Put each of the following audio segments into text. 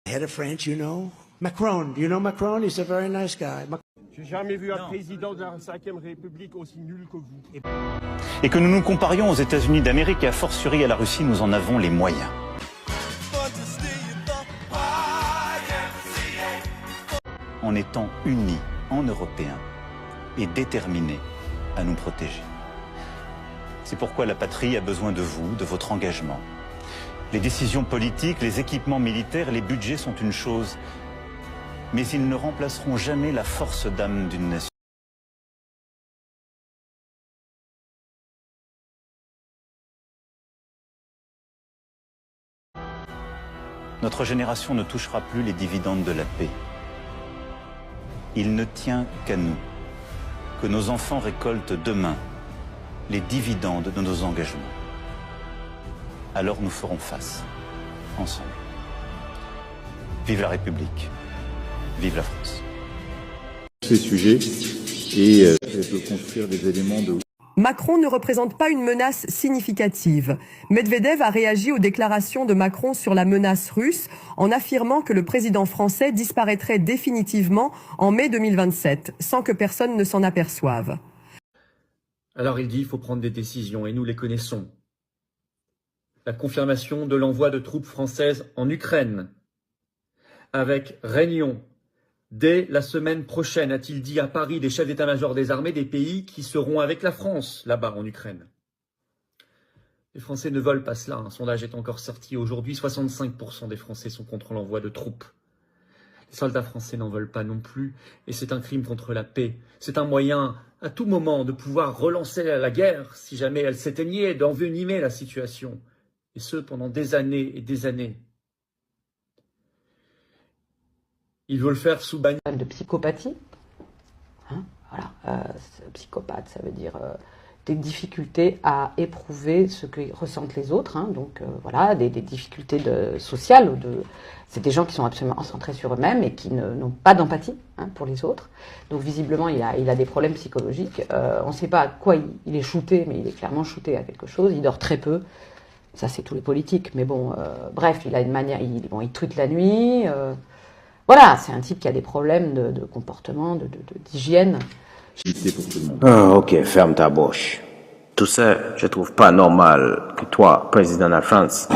Head of France, you know? Macron, do you know Macron? He's a very nice guy. J'ai jamais vu un président de la 5e République aussi nul que vous. Et que nous nous comparions aux États-Unis d'Amérique et a fortiori à la Russie, nous en avons les moyens. En étant unis en Européens et déterminés à nous protéger. C'est pourquoi la patrie a besoin de vous, de votre engagement. Les décisions politiques, les équipements militaires, les budgets sont une chose, mais ils ne remplaceront jamais la force d'âme d'une nation. Notre génération ne touchera plus les dividendes de la paix. Il ne tient qu'à nous, que nos enfants récoltent demain les dividendes de nos engagements. Alors nous ferons face, ensemble. Vive la République, vive la France. Ces sujets et de construire des éléments de... Macron ne représente pas une menace significative. Medvedev a réagi aux déclarations de Macron sur la menace russe en affirmant que le président français disparaîtrait définitivement en mai 2027, sans que personne ne s'en aperçoive. Alors il dit qu'il faut prendre des décisions, et nous les connaissons. La confirmation de l'envoi de troupes françaises en Ukraine, avec réunion dès la semaine prochaine, a-t-il dit à Paris, des chefs d'état-major des armées des pays qui seront avec la France, là-bas en Ukraine. Les Français ne veulent pas cela. Un sondage est encore sorti aujourd'hui. 65% des Français sont contre l'envoi de troupes. Les soldats français n'en veulent pas non plus. Et c'est un crime contre la paix. C'est un moyen, à tout moment, de pouvoir relancer la guerre, si jamais elle s'éteignait, d'envenimer la situation. Et ce, pendant des années et des années. Il veut le faire sous bannière de psychopathie. Hein, voilà, psychopathe, ça veut dire des difficultés à éprouver ce que ressentent les autres. Hein, donc voilà, des difficultés sociales. C'est des gens qui sont absolument centrés sur eux-mêmes et qui n'ont pas d'empathie pour les autres. Donc visiblement, il a des problèmes psychologiques. On ne sait pas à quoi il est shooté, mais il est clairement shooté à quelque chose. Il dort très peu. Ça, c'est tous les politiques. Mais bon, bref, il a une manière... il tweete la nuit... Voilà, c'est un type qui a des problèmes de comportement, d'hygiène. Ah, ok, ferme ta bouche. Tout ça, je trouve pas normal que toi, président de la France,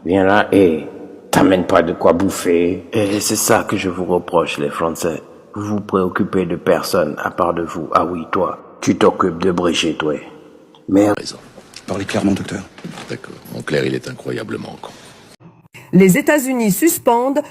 viens là et t'amènes pas de quoi bouffer. Et c'est ça que je vous reproche, les Français. Vous vous préoccupez de personne à part de vous. Ah oui, toi, tu t'occupes de Brigitte, toi. Merde. Parlez clairement, docteur. D'accord. En clair, il est incroyablement con. Les États-Unis suspendent